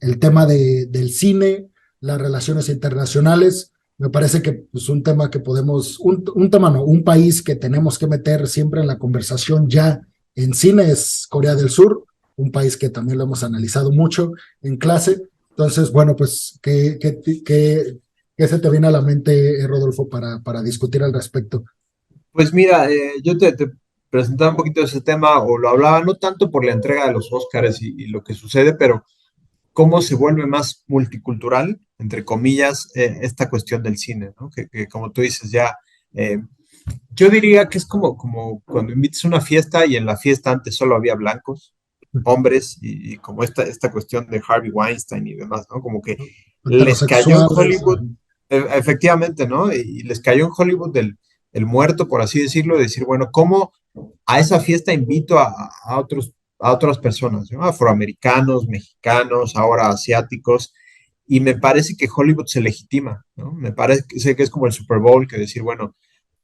el tema del cine, las relaciones internacionales. Me parece que es pues, un tema que podemos, un tema no, un país que tenemos que meter siempre en la conversación ya en cine es Corea del Sur, un país que también lo hemos analizado mucho en clase. Entonces, bueno, pues, ¿qué se te viene a la mente, Rodolfo, para discutir al respecto? Pues mira, yo te presentaba un poquito ese tema o lo hablaba no tanto por la entrega de los Óscares y lo que sucede, pero cómo se vuelve más multicultural, entre comillas, esta cuestión del cine, ¿no? Que como tú dices ya, eh, yo diría que es como cuando invitas a una fiesta y en la fiesta antes solo había blancos, hombres, y como esta cuestión de Harvey Weinstein y demás, ¿no? Como que les cayó en Heterosexuales. Hollywood, efectivamente, ¿no? Y les cayó en Hollywood el muerto, por así decirlo, de decir, bueno, ¿cómo a esa fiesta invito a otras personas, ¿no? Afroamericanos, mexicanos, ahora asiáticos? Y me parece que Hollywood se legitima, ¿no? Me parece que es como el Super Bowl, que decir, bueno,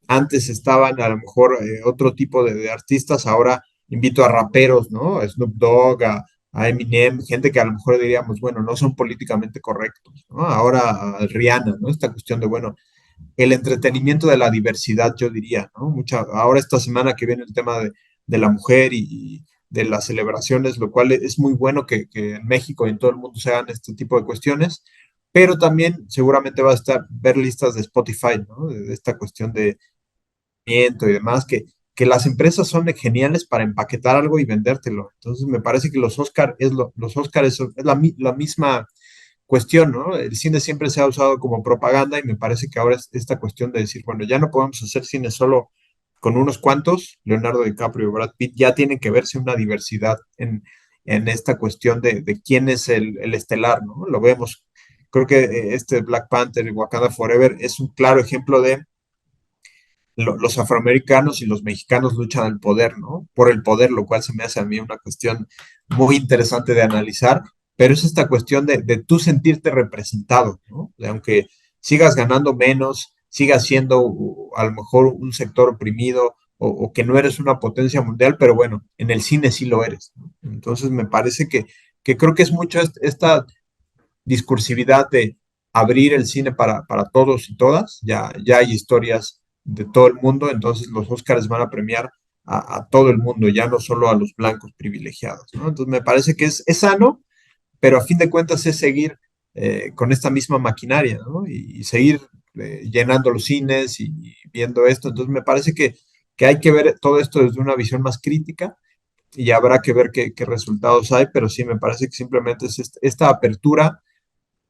antes estaban a lo mejor otro tipo de artistas, ahora invito a raperos, ¿no? A Snoop Dogg, a Eminem, gente que a lo mejor diríamos, bueno, no son políticamente correctos, ¿no? Ahora a Rihanna, ¿no? Esta cuestión de, bueno, el entretenimiento de la diversidad, yo diría, ¿no? Ahora esta semana que viene el tema de la mujer y de las celebraciones, lo cual es muy bueno que en México y en todo el mundo se hagan este tipo de cuestiones, pero también seguramente va a estar ver listas de Spotify, ¿no? De esta cuestión de y demás, que las empresas son geniales para empaquetar algo y vendértelo. Entonces me parece que los Oscar es la misma cuestión, ¿no? El cine siempre se ha usado como propaganda y me parece que ahora es esta cuestión de decir, bueno, ya no podemos hacer cine solo con unos cuantos, Leonardo DiCaprio y Brad Pitt, ya tienen que verse una diversidad en esta cuestión de quién es el estelar, ¿no? Lo vemos. Creo que este Black Panther y Wakanda Forever es un claro ejemplo de los afroamericanos y los mexicanos luchan al poder, ¿no? Por el poder, lo cual se me hace a mí una cuestión muy interesante de analizar, pero es esta cuestión de tú sentirte representado, ¿no? De aunque sigas ganando menos, sigas siendo a lo mejor un sector oprimido o que no eres una potencia mundial, pero bueno, en el cine sí lo eres, ¿no? Entonces me parece que creo que es mucho esta discursividad de abrir el cine para todos y todas. Ya hay historias de todo el mundo, entonces los Óscares van a premiar a todo el mundo, ya no solo a los blancos privilegiados, ¿no? Entonces me parece que es sano, pero a fin de cuentas es seguir con esta misma maquinaria, ¿no? Y seguir llenando los cines y viendo esto. Entonces me parece que hay que ver todo esto desde una visión más crítica y habrá que ver qué resultados hay, pero sí me parece que simplemente es esta apertura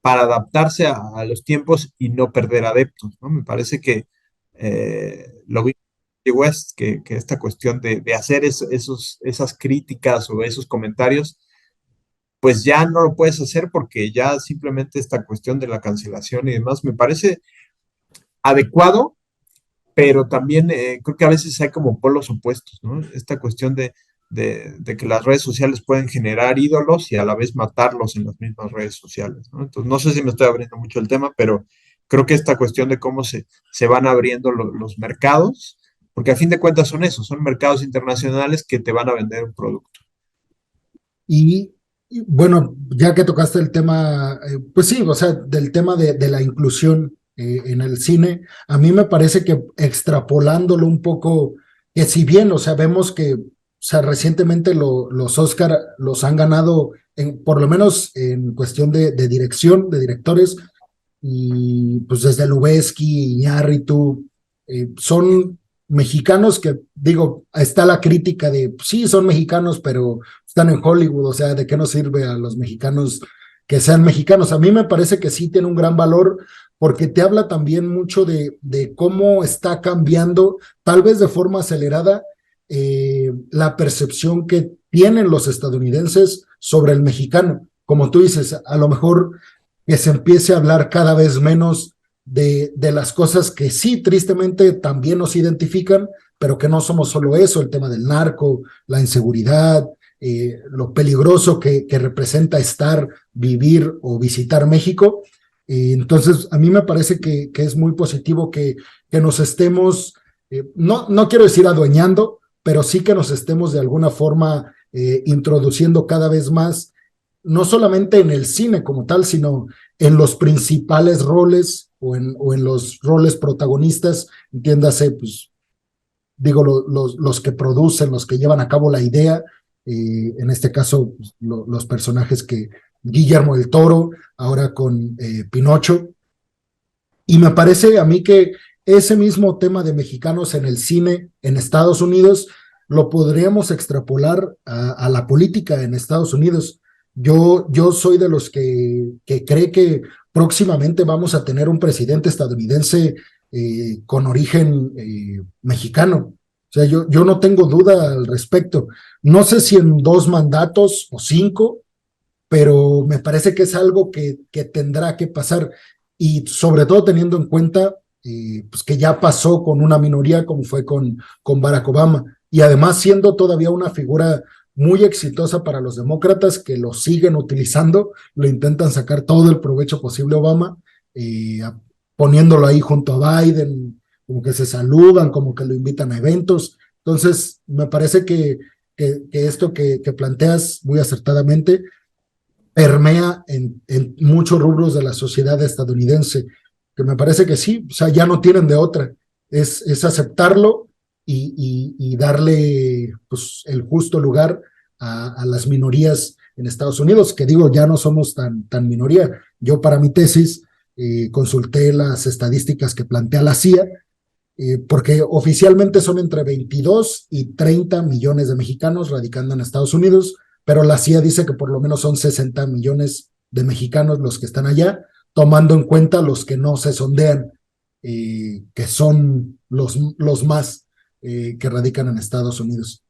para adaptarse a los tiempos y no perder adeptos, ¿no? Me parece que lo vi en West, que esta cuestión de hacer esas críticas o esos comentarios, pues ya no lo puedes hacer porque ya simplemente esta cuestión de la cancelación y demás me parece adecuado, pero también creo que a veces hay como polos opuestos, ¿no? Esta cuestión de que las redes sociales pueden generar ídolos y a la vez matarlos en las mismas redes sociales, ¿no? Entonces, no sé si me estoy abriendo mucho el tema, pero creo que esta cuestión de cómo se van abriendo los mercados, porque a fin de cuentas son eso, son mercados internacionales que te van a vender un producto. Bueno, ya que tocaste el tema, pues sí, o sea, del tema de la inclusión en el cine, a mí me parece que extrapolándolo un poco, que si bien, o sea, vemos que, o sea, recientemente los Oscar los han ganado, por lo menos en cuestión de dirección, de directores, y pues desde Lubeski, Iñárritu, son mexicanos que, digo, está la crítica de, pues, sí, son mexicanos, pero están en Hollywood, o sea, ¿de qué nos sirve a los mexicanos que sean mexicanos? A mí me parece que sí tiene un gran valor porque te habla también mucho de cómo está cambiando, tal vez de forma acelerada, la percepción que tienen los estadounidenses sobre el mexicano. Como tú dices, a lo mejor que se empiece a hablar cada vez menos de las cosas que sí, tristemente, también nos identifican, pero que no somos solo eso, el tema del narco, la inseguridad, lo peligroso que representa estar, vivir o visitar México. Entonces, a mí me parece que es muy positivo que nos estemos, no quiero decir adueñando, pero sí que nos estemos de alguna forma introduciendo cada vez más. no solamente en el cine como tal, sino en los principales roles o en los roles protagonistas, entiéndase, pues digo, los que producen, los que llevan a cabo la idea, en este caso, pues, los personajes que Guillermo del Toro, ahora con Pinocho, y me parece a mí que ese mismo tema de mexicanos en el cine en Estados Unidos lo podríamos extrapolar a la política en Estados Unidos. Yo soy de los que cree que próximamente vamos a tener un presidente estadounidense con origen mexicano. O sea, yo no tengo duda al respecto. No sé si en 2 mandatos o 5, pero me parece que es algo que tendrá que pasar y sobre todo teniendo en cuenta pues que ya pasó con una minoría como fue con Barack Obama y además siendo todavía una figura muy exitosa para los demócratas que lo siguen utilizando, lo intentan sacar todo el provecho posible a Obama, eh, poniéndolo ahí junto a Biden, como que se saludan, como que lo invitan a eventos. Entonces, me parece que esto que planteas muy acertadamente permea en muchos rubros de la sociedad estadounidense, que me parece que sí, o sea, ya no tienen de otra, es aceptarlo y darle pues, el justo lugar a las minorías en Estados Unidos, que digo, ya no somos tan minoría. Yo para mi tesis consulté las estadísticas que plantea la CIA, porque oficialmente son entre 22 y 30 millones de mexicanos radicando en Estados Unidos, pero la CIA dice que por lo menos son 60 millones de mexicanos los que están allá, tomando en cuenta los que no se sondean, que son los más que radican en Estados Unidos.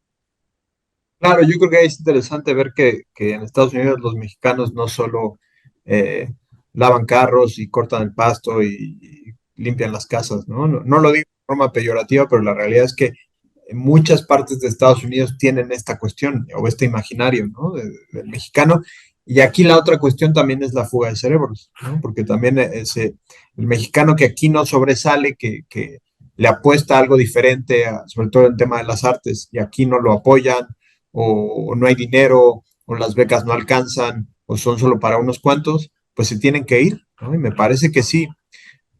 Claro, yo creo que es interesante ver que en Estados Unidos los mexicanos no solo eh, lavan carros y cortan el pasto y limpian las casas, ¿no? No lo digo de forma peyorativa, pero la realidad es que en muchas partes de Estados Unidos tienen esta cuestión o este imaginario, ¿no? Del mexicano. Y aquí la otra cuestión también es la fuga de cerebros, ¿no? Porque también el mexicano que aquí no sobresale, que le apuesta a algo diferente, sobre todo en el tema de las artes, y aquí no lo apoyan o no hay dinero, o las becas no alcanzan, o son solo para unos cuantos, pues se tienen que ir, ¿no? Y me parece que sí.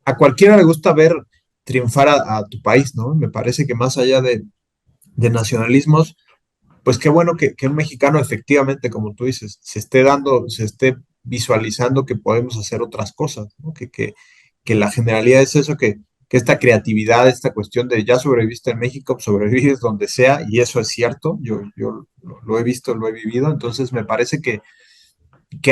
A cualquiera le gusta ver triunfar a tu país, ¿no? Me parece que más allá de nacionalismos, pues qué bueno que un mexicano efectivamente, como tú dices, se esté dando, se esté visualizando que podemos hacer otras cosas, ¿no? Que la generalidad es eso, que esta creatividad, esta cuestión de ya sobreviviste en México, pues sobrevives donde sea, y eso es cierto, yo lo he visto, lo he vivido, entonces me parece que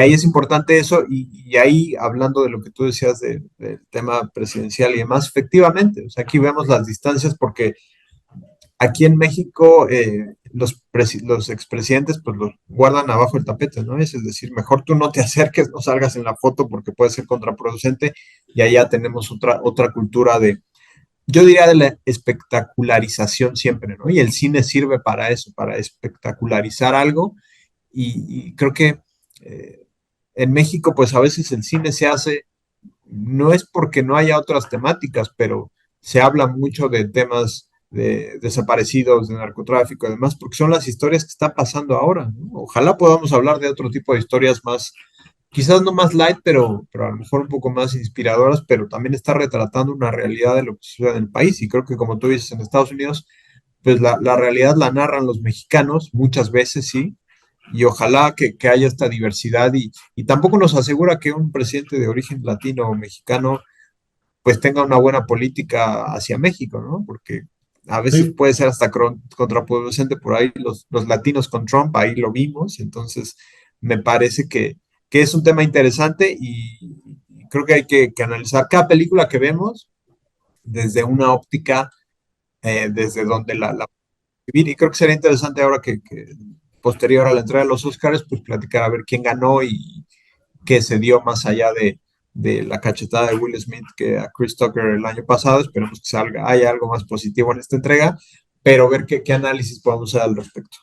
ahí es importante eso, y ahí hablando de lo que tú decías del tema presidencial y demás, efectivamente, o sea, aquí vemos las distancias porque aquí en México los expresidentes pues los guardan abajo el tapete, ¿no? Es decir, mejor tú no te acerques, no salgas en la foto porque puede ser contraproducente y allá tenemos otra cultura yo diría de la espectacularización siempre, ¿no? Y el cine sirve para eso, para espectacularizar algo y creo que eh, en México pues a veces el cine se hace, no es porque no haya otras temáticas, pero se habla mucho de temas de desaparecidos, de narcotráfico y demás, porque son las historias que están pasando ahora, ¿no? Ojalá podamos hablar de otro tipo de historias más, quizás no más light, pero a lo mejor un poco más inspiradoras, pero también está retratando una realidad de lo que sucede en el país. Y creo que como tú dices, en Estados Unidos, pues la realidad la narran los mexicanos, muchas veces sí, y ojalá que haya esta diversidad y tampoco nos asegura que un presidente de origen latino o mexicano pues tenga una buena política hacia México, ¿no? Porque a veces Sí, puede ser hasta contraproducente por ahí los latinos con Trump, ahí lo vimos, entonces me parece que es un tema interesante y creo que hay que analizar cada película que vemos desde una óptica, desde donde la vivir, y creo que sería interesante ahora que posterior a la entrega de los Oscars, pues platicar a ver quién ganó y qué se dio más allá de la cachetada de Will Smith que a Chris Tucker el año pasado. Esperemos que haya algo más positivo en esta entrega, pero ver qué análisis podemos hacer al respecto.